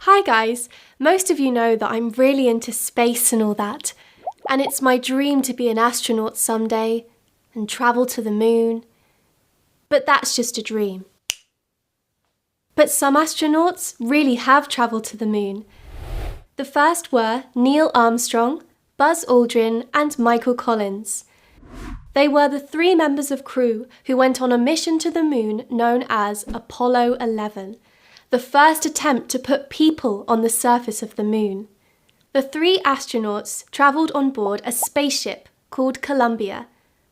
Hi guys! Most of you know that I'm really into space and all that, and it's my dream to be an astronaut someday and travel to the moon. But that's just a dream. But some astronauts really have travelled to the moon. The first were Neil Armstrong, Buzz Aldrin and Michael Collins. They were the 3 members of crew who went on a mission to the moon known as Apollo 11, the first attempt to put people on the surface of the moon. The 3 astronauts travelled on board a spaceship called Columbia,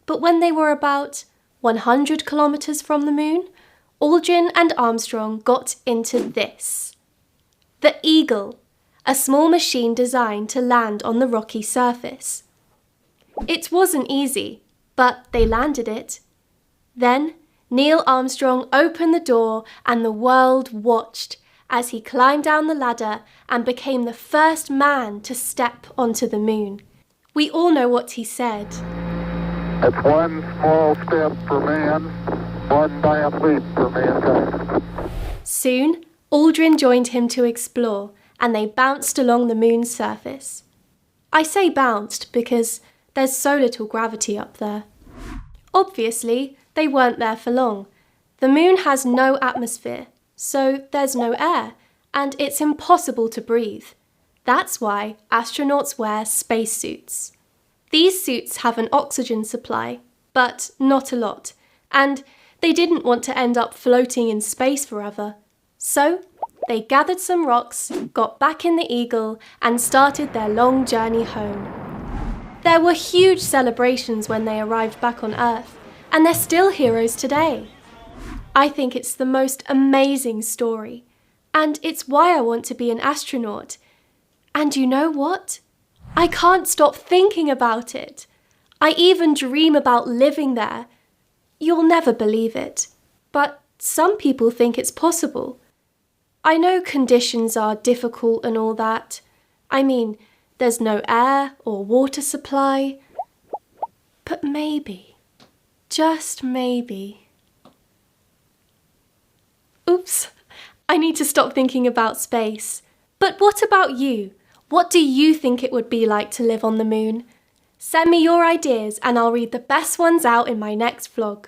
but when they were about 100 kilometres from the moon, Aldrin and Armstrong got into this. The Eagle, a small machine designed to land on the rocky surface. It wasn't easy, but they landed it. Then Neil Armstrong opened the door and the world watched as he climbed down the ladder and became the first man to step onto the moon. We all know what he said. It's one small step for man, one giant leap for mankind. Soon, Aldrin joined him to explore, and they bounced along the moon's surface. I say bounced because there's so little gravity up there. Obviously, they weren't there for long. The moon has no atmosphere, so there's no air, and it's impossible to breathe. That's why astronauts wear spacesuits. These suits have an oxygen supply, but not a lot, and they didn't want to end up floating in space forever. So they gathered some rocks, got back in the Eagle, and started their long journey home. There were huge celebrations when they arrived back on Earth, and they're still heroes today. I think it's the most amazing story, and it's why I want to be an astronaut. And you know what? I can't stop thinking about it. I even dream about living there. You'll never believe it, but some people think it's possible. I know conditions are difficult and all that. I mean, there's no air or water supply. But maybe, just maybe. Oops, I need to stop thinking about space. But what about you? What do you think it would be like to live on the moon? Send me your ideas and I'll read the best ones out in my next vlog.